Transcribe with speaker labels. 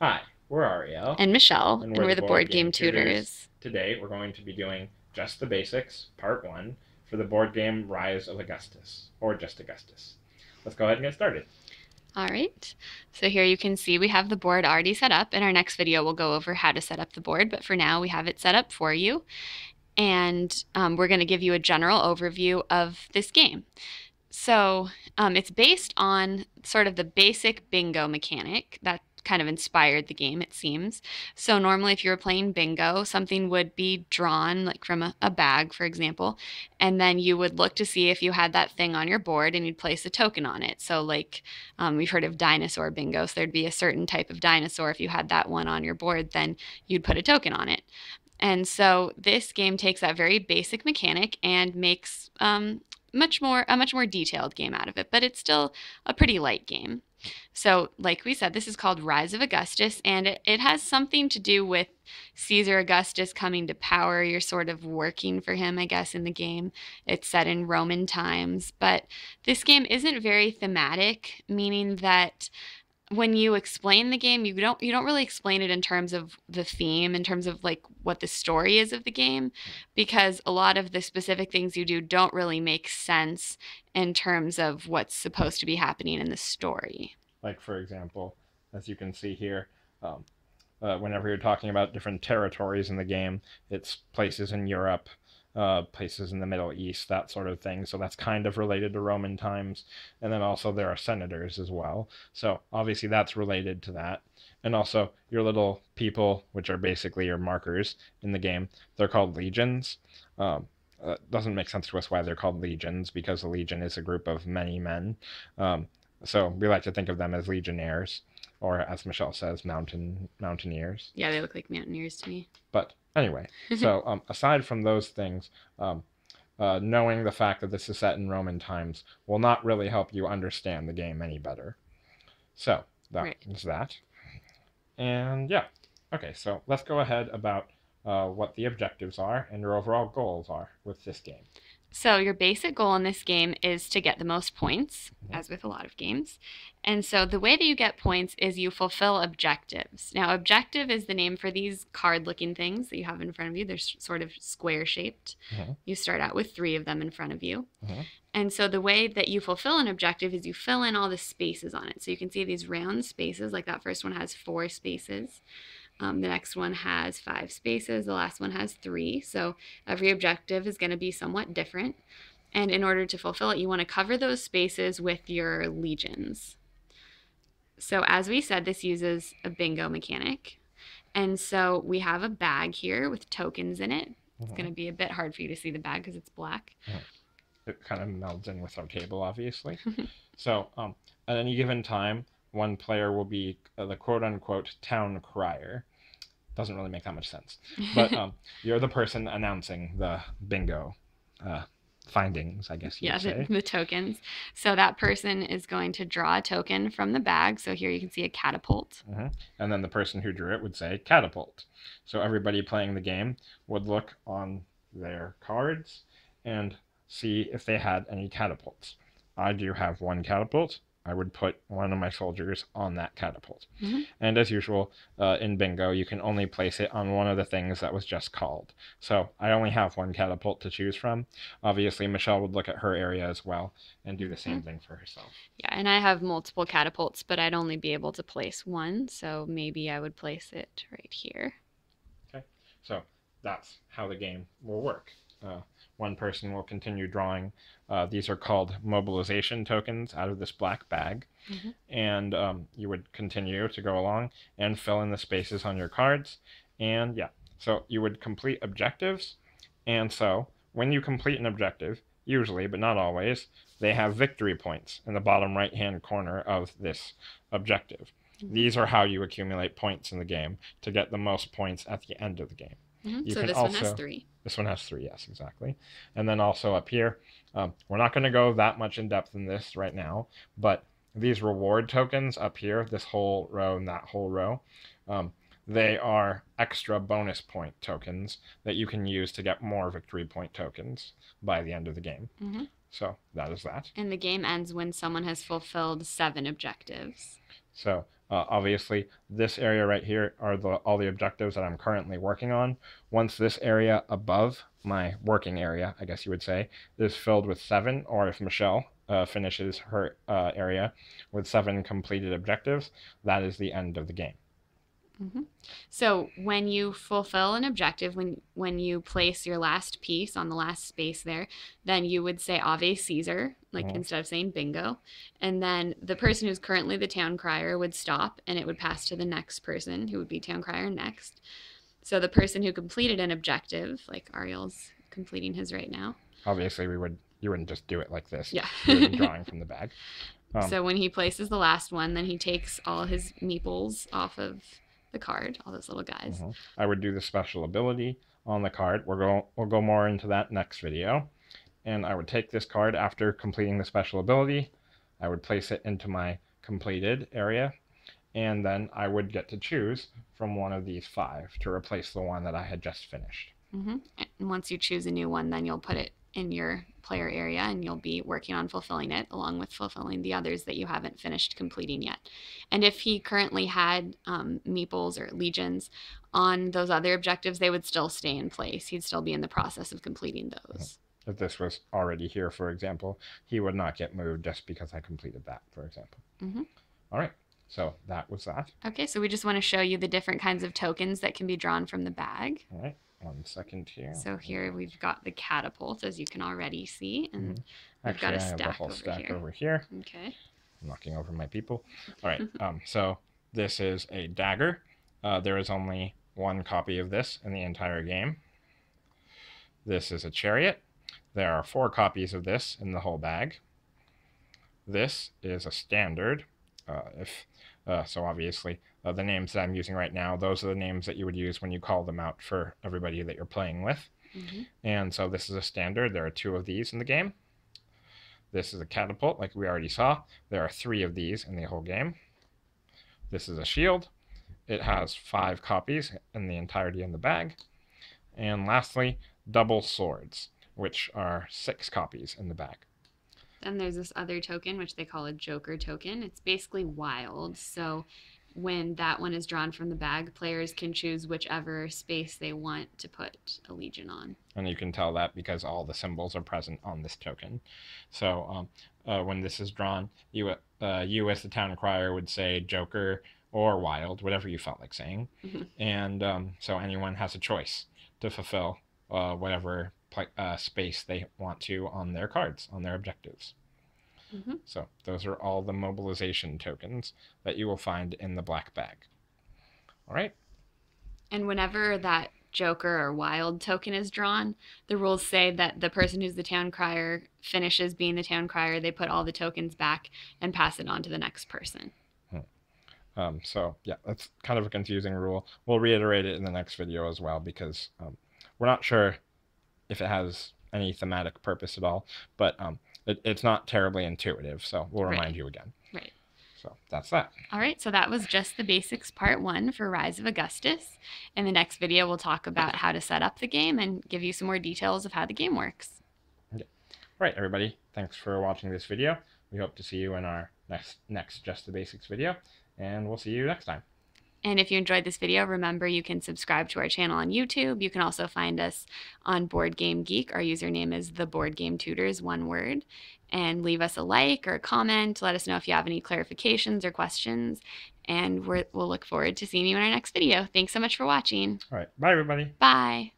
Speaker 1: Hi, we're Ariel,
Speaker 2: And Michelle,
Speaker 1: and
Speaker 2: and
Speaker 1: we're the
Speaker 2: we're the
Speaker 1: Board
Speaker 2: board
Speaker 1: Game
Speaker 2: game
Speaker 1: Tutors.
Speaker 2: tutors.
Speaker 1: Today we're going to be doing Just the Basics, Part 1, for the board game Rise of Augustus, or Just Augustus. Let's go ahead and get started.
Speaker 2: All right, so here you can see we have the board already set up. In our next video, we'll go over how to set up the board, but for now we have it set up for you. And we're going to give you a general overview of this game. So it's based on sort of the basic bingo mechanic that kind of inspired the game, it seems. So normally if you were playing bingo, something would be drawn like from a bag, for example, and then you would look to see if you had that thing on your board and you'd place a token on it. So like we've heard of dinosaur bingo, so there'd be a certain type of dinosaur. If you had that one on your board, then you'd put a token on it. And so this game takes that very basic mechanic and makes a much more detailed game out of it, but it's still a pretty light game. So, like we said, this is called Rise of Augustus, and it has something to do with Caesar Augustus coming to power. You're sort of working for him, I guess, in the game. It's set in Roman times, but this game isn't very thematic, meaning that when you explain the game, you don't really explain it in terms of the theme, in terms of like what the story is of the game, because a lot of the specific things you do don't really make sense in terms of what's supposed to be happening in the story.
Speaker 1: Like, for example, as you can see here, um, whenever you're talking about different territories in the game, it's places in Europe, places in the Middle East, that sort of thing. So that's kind of related to Roman times. And then also there are senators as well. So obviously that's related to that. And also your little people, which are basically your markers in the game, they're called legions. Doesn't make sense to us why they're called legions, because a legion is a group of many men. Um, so we like to think of them as legionnaires, or as Michelle says, mountaineers.
Speaker 2: Yeah, they look like mountaineers to me.
Speaker 1: But anyway, so aside from those things, knowing the fact that this is set in Roman times will not really help you understand the game any better. So that
Speaker 2: Right.
Speaker 1: is that. And yeah, okay, so let's go ahead about what the objectives are and your overall goals are with this game.
Speaker 2: So your basic goal in this game is to get the most points,
Speaker 1: Mhm.
Speaker 2: as with a lot of games. And so the way that you get points is you fulfill objectives. Now, objective is the name for these card-looking things that you have in front of you. They're sort of square-shaped.
Speaker 1: Mhm.
Speaker 2: You start out with 3 of them in front of you.
Speaker 1: Mhm.
Speaker 2: And so the way that you fulfill an objective is you fill in all the spaces on it. So you can see these round spaces, like that first one has 4 spaces. The next one has 5 spaces. The last one has 3. So every objective is going to be somewhat different. And in order to fulfill it, you want to cover those spaces with your legions. So as we said, this uses a bingo mechanic. And so we have a bag here with tokens in it. It's going to be a bit hard for you to see the bag because it's black.
Speaker 1: It kind of melds in with our table, obviously. So at any given time, one player will be the quote-unquote town crier. Doesn't really make that much sense. But you're the person announcing the bingo findings, I guess you
Speaker 2: Yeah,
Speaker 1: would say.
Speaker 2: the tokens. So that person is going to draw a token from the bag. So here you can see a catapult.
Speaker 1: And then the person who drew it would say catapult. So everybody playing the game would look on their cards and see if they had any catapults. I do have one catapult. I would put one of my soldiers on that catapult. And as usual, in bingo, you can only place it on one of the things that was just called. So I only have one catapult to choose from. Obviously, Michelle would look at her area as well and do the same thing for herself.
Speaker 2: Yeah, and I have multiple catapults, but I'd only be able to place one. So maybe I would place it right here.
Speaker 1: Okay, so that's how the game will work. One person will continue drawing. These are called mobilization tokens out of this black bag. And you would continue to go along and fill in the spaces on your cards. And yeah, so you would complete objectives. And so when you complete an objective, usually, but not always, they have victory points in the bottom right-hand corner of this objective. These are how you accumulate points in the game to get the most points at the end of the game.
Speaker 2: So this one has 3.
Speaker 1: This one has 3, yes, exactly. And then also up here, we're not going to go that much in depth in this right now, but these reward tokens up here, this whole row and that whole row, they are extra bonus point tokens that you can use to get more victory point tokens by the end of the game. So that is that.
Speaker 2: And the game ends when someone has fulfilled 7 objectives.
Speaker 1: So obviously this area right here are all the objectives that I'm currently working on. Once this area above my working area, I guess you would say, is filled with 7, or if Michelle finishes her area with 7 completed objectives, that is the end of the game.
Speaker 2: Mm-hmm. So when you fulfill an objective, when you place your last piece on the last space there, then you would say Ave Caesar, like instead of saying bingo. And then the person who's currently the town crier would stop, and it would pass to the next person who would be town crier next. So the person who completed an objective, like Ariel's completing his right now.
Speaker 1: Obviously, you wouldn't just do it like this.
Speaker 2: Yeah.
Speaker 1: You would be drawing from the bag.
Speaker 2: So when he places the last one, then he takes all his meeples off of the card, all those little guys.
Speaker 1: I would do the special ability on the card. We'll go more into that next video. And I would take this card after completing the special ability. I would place it into my completed area, and then I would get to choose from one of these 5 to replace the one that I had just finished.
Speaker 2: And once you choose a new one, then you'll put it in your player area, and you'll be working on fulfilling it along with fulfilling the others that you haven't finished completing yet. And if he currently had meeples or legions on those other objectives, they would still stay in place. He'd still be in the process of completing those.
Speaker 1: If this was already here, for example, he would not get moved just because I completed that, for example. All right, so that was that.
Speaker 2: Okay, so we just want to show you the different kinds of tokens that can be drawn from the bag.
Speaker 1: All right. 1 second here.
Speaker 2: So here we've got the catapult, as you can already see, and we've
Speaker 1: Actually,
Speaker 2: got a
Speaker 1: I have the whole stack over here.
Speaker 2: Okay.
Speaker 1: I'm knocking over my people. All right. So this is a dagger. There is only 1 copy of this in the entire game. This is a chariot. There are 4 copies of this in the whole bag. This is a standard. So obviously, the names that I'm using right now, those are the names that you would use when you call them out for everybody that you're playing with. And so this is a standard. There are 2 of these in the game. This is a catapult, like we already saw. There are 3 of these in the whole game. This is a shield. It has 5 copies in the entirety of the bag. And lastly, double swords, which are 6 copies in the bag.
Speaker 2: Then there's this other token, which they call a Joker token. It's basically wild. So when that one is drawn from the bag, players can choose whichever space they want to put a legion on.
Speaker 1: And you can tell that because all the symbols are present on this token. So when this is drawn, you as the town crier would say Joker or Wild, whatever you felt like saying. And so anyone has a choice to fulfill whatever space they want to on their cards, on their objectives. So those are all the mobilization tokens that you will find in the black bag. All right.
Speaker 2: And whenever that Joker or Wild token is drawn, the rules say that the person who's the town crier finishes being the town crier, they put all the tokens back and pass it on to the next person.
Speaker 1: So yeah, that's kind of a confusing rule. We'll reiterate it in the next video as well, because we're not sure if it has any thematic purpose at all, but it's not terribly intuitive, so we'll remind you again.
Speaker 2: Right.
Speaker 1: So that's that.
Speaker 2: All right, so that was just the basics part 1 for Rise of Augustus. In the next video, we'll talk about how to set up the game and give you some more details of how the game works.
Speaker 1: Okay. All right, everybody, thanks for watching this video. We hope to see you in our next Just the Basics video, and we'll see you next time.
Speaker 2: And if you enjoyed this video, remember you can subscribe to our channel on YouTube. You can also find us on Board Game Geek. Our username is The Board Game Tutors, one word. And leave us a like or a comment. Let us know if you have any clarifications or questions. And we'll look forward to seeing you in our next video. Thanks so much for watching.
Speaker 1: All right. Bye, everybody.
Speaker 2: Bye.